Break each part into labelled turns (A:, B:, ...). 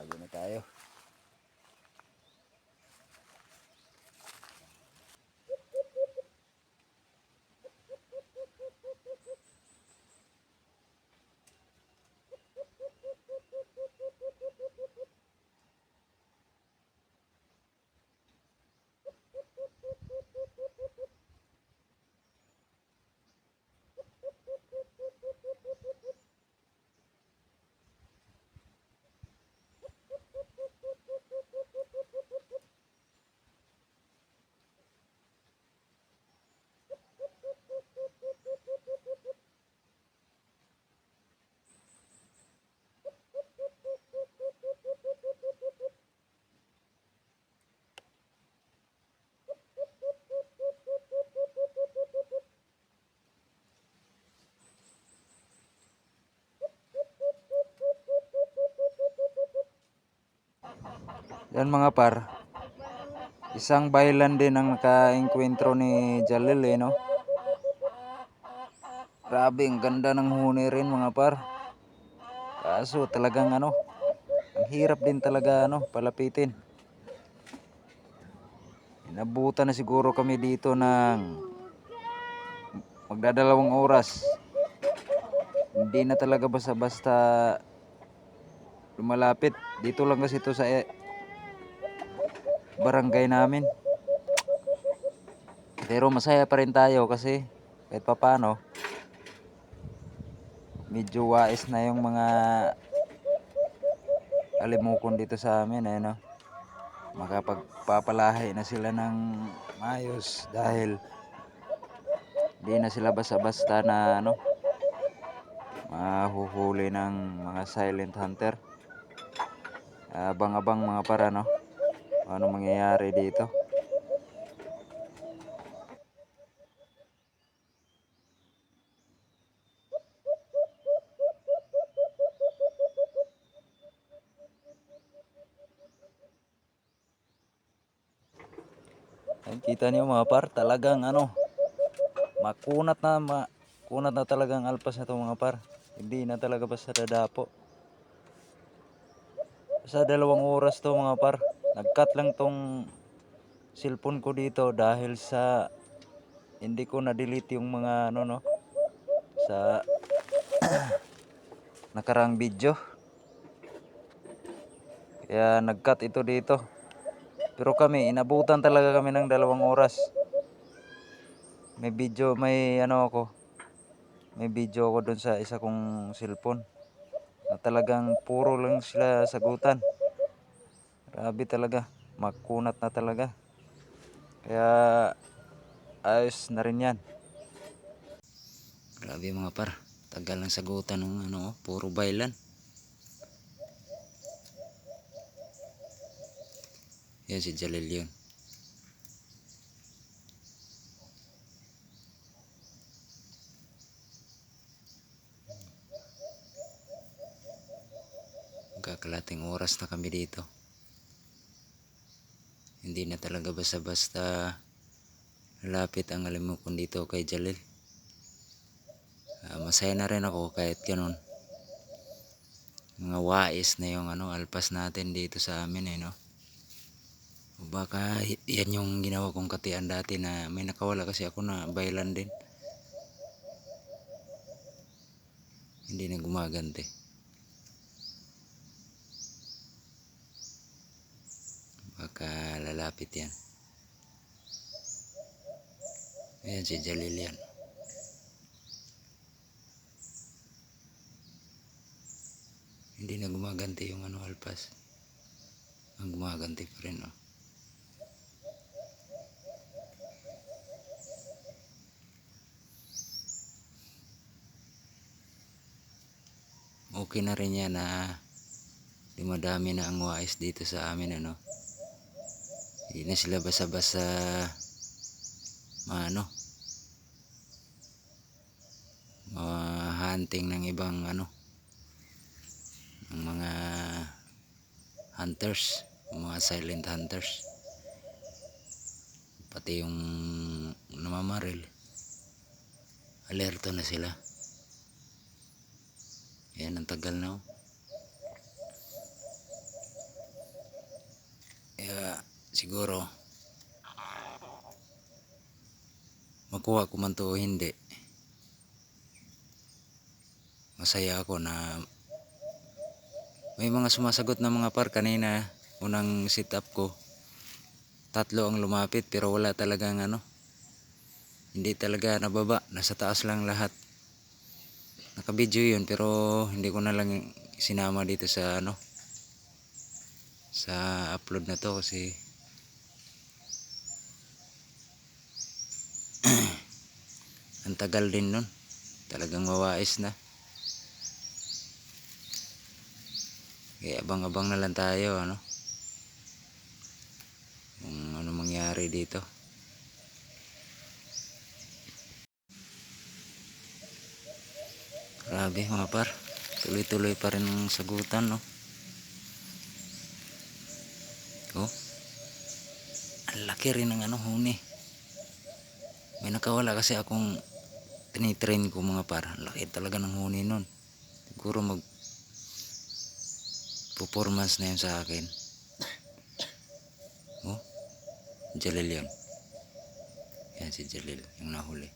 A: Bago na tayo. Yan mga par, isang baylan din ang naka-enkwentro ni Jalil no. Grabe, ang ganda ng huni rin mga par. Kaso talagang ang hirap din talaga palapitin. Inabutan na siguro kami dito ng magdadalawang oras. Hindi na talaga basta-basta lumalapit. Dito lang kasi ito sa barangay namin. Pero masaya pa rin tayo kasi kahit papano medyo wais na yung mga alimukon dito sa amin makapagpapalahi na sila ng maayos dahil di na sila basta-basta na mahuhuli ng mga silent hunter. Abang-abang mga para ano mangyayari dito. Ay, kita niyo mga par, talagang makunat na talagang alpas na to mga par. Hindi na talaga basta dadapo. Sa 2 oras to mga par. Nag-cut lang tong cellphone ko dito dahil sa hindi ko na-delete yung mga sa nakarang video. Kaya nag-cut ito dito. Pero kami, inabutan talaga kami ng 2 oras. May video ako dun sa isa kong cellphone na talagang puro lang sila sagutan. Grabe talaga, makunat na talaga. Kaya ayos na rin yan. Grabe mga par, tagal ng sagutan ng puro baylan. Yan si Jalil yun. Kakalating oras na kami dito. Hindi na talaga basta-basta lalapit ang alimukon dito kay Jalil. Masaya na rin ako kahit ganun. Mga wais na yung alpas natin dito sa amin O baka yan yung ginawa kong katian dati na may nakawala kasi ako na baylan din. Hindi na gumagante. Baka lalapit yan. Ayan si Jalil yan. Hindi na gumagante yung alpas. Ang gumagante pa rin Okay na rin yan na dumadami na ang wais dito sa amin Hindi na sila basa-basa hunting ng ibang ng mga hunters, mga silent hunters. Pati yung namamaril, alerto na sila. Yan ang tagal Kaya siguro makuha ko man to o hindi, masaya ako na may mga sumasagot na mga par. Kanina unang sit up ko, 3 ang lumapit pero wala talagang ano, hindi talaga nababa, nasa taas lang lahat. Naka-video yun pero hindi ko na lang sinama dito sa ano, sa upload na to kasi ang tagal din nun, talagang mawais na. Kaya abang-abang na lang tayo ano, kung ano mangyari dito. Grabe mga par, tuloy-tuloy pa rin ang sagutan no. Oh, ang laki rin ng ano huni. May nakawala kasi akong tinitrain ko mga par, ang laki talaga ng huni nun. Siguro mag performance na yun sa akin. Oh, Jalil yun. Yan si Jalil yung nahuli.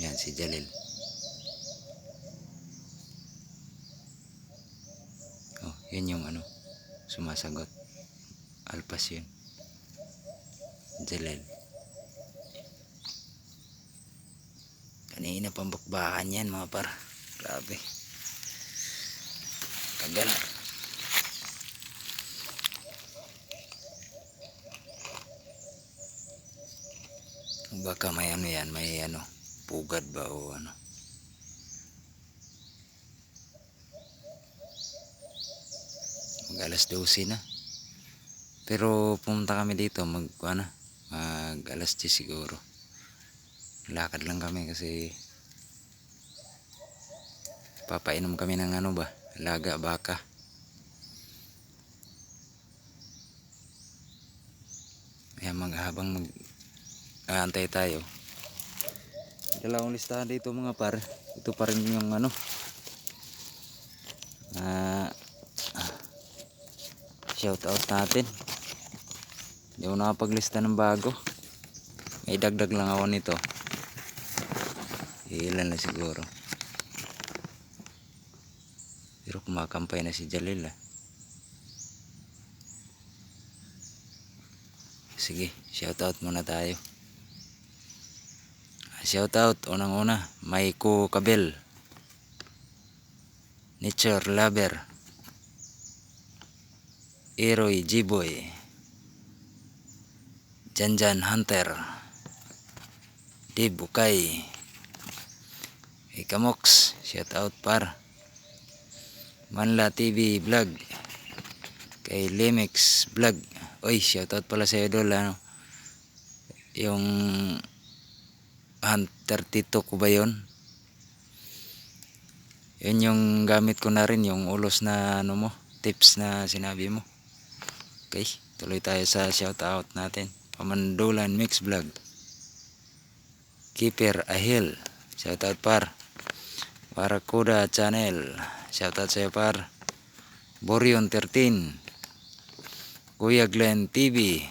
A: Yan si Jalil. Oh, yun yung ano, sumasagot. Alpas yun. Jalil. Kanina pambakbakan yan mga par. Grabe. Tagal. Baka may ano yan, may ano, pugad ba o ano. Mag alas 12 na. Pero pumunta kami dito mag alas 10 siguro. Lakad lang kami kasi papainom kami ng ano ba, laga baka. Kaya habang aantay tayo. Dalawang listahan dito mga par. Ito pa rin yung ano, shout out natin. Hindi ako nakapaglista ng bago. May dagdag lang ako nito. Ilan na siguro. Pero kumakampay na si Jalil ah. Sige, shout out muna tayo. Shout out unang-una, Maiko Kabel, Nature Lover, Eroy Jiboy, Janjan Hunter, Dave Bukay, Ikamox, shout out par. Manla TV Vlog, kay Lemex Vlog. Oy, shout out pala sa idol ano. Yung Hunter Tito ko ba yun? Yun yung gamit ko na rin, yung ulos na ano mo, tips na sinabi mo. Okay, tuloy tayo sa shout out natin. Pamandulan Mix Vlog, Keeper Ahil, shout out par. Barakuda Channel, shout out sa'yo par. Borion 13, Kuya Glenn TV,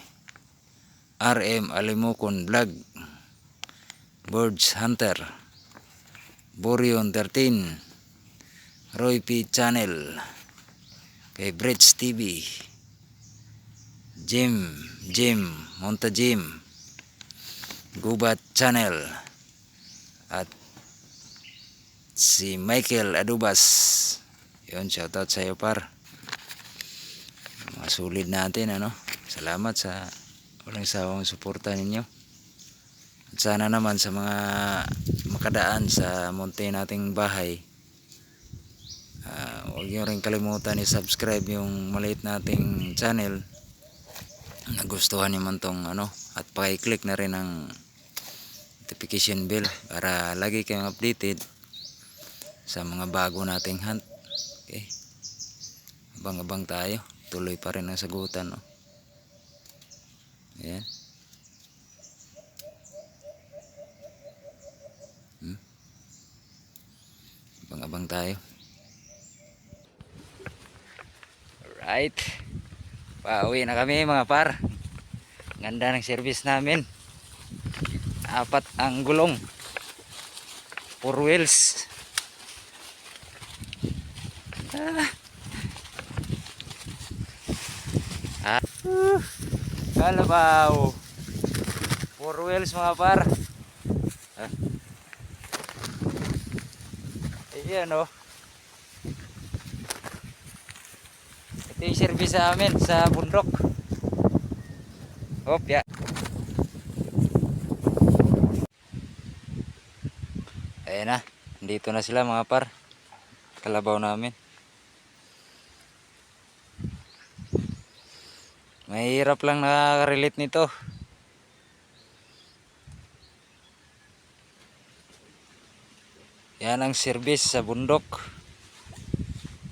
A: RM Alimukon Vlog, Birds Hunter, Borion 13, Roy P Channel, kay Bridge TV, Jim Monta Jim, Gubat Channel, at si Michael Adubas. Yun, shoutout sa iyo par. Mga solid natin ano. Salamat sa walang sawang suporta ninyo. At sana naman sa mga makadaan sa munti nating bahay, huwag nyo rin kalimutan i-subscribe yung maliit nating channel. Nagustuhan nyo man tong ano, at paki-click na rin ang notification bell para lagi kayong updated sa mga bago nating hunt. Okay, abang-abang tayo, tuloy pa rin ang sagutan no? Ayan. Abang-abang tayo. Alright. Pauwi na kami mga par. Ganda ng service namin. 4 ang gulong. 4 wheels. Kalabaw. 4 wheels mga par. Ayan o. Ito yung service sa amin sa bundok. Hop ya. Ayan na. Dito na sila mga par. Kalabaw namin. Mahirap lang nakaka-relate nito. Yan ang service sa bundok.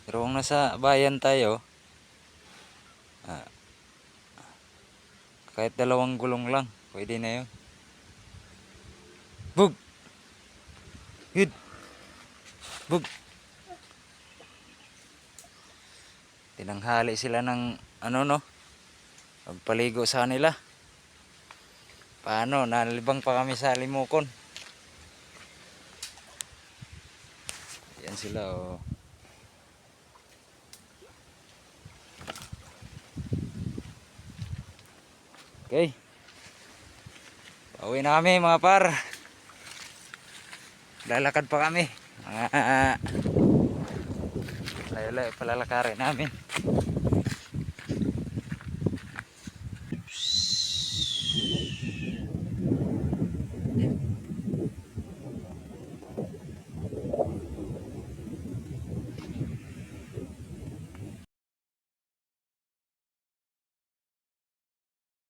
A: Pero kung nasa bayan tayo, kahit 2 gulong lang, pwede na yun. Bug! Yun! Bug! Tinanghali sila ng ano no, magpaligo sa kanila. Paano? Nalibang pa kami sa limukon. Yan sila oh. Okay. Pauwi na kami mga par. Lalakad pa kami. Layo-layo palalakarin namin.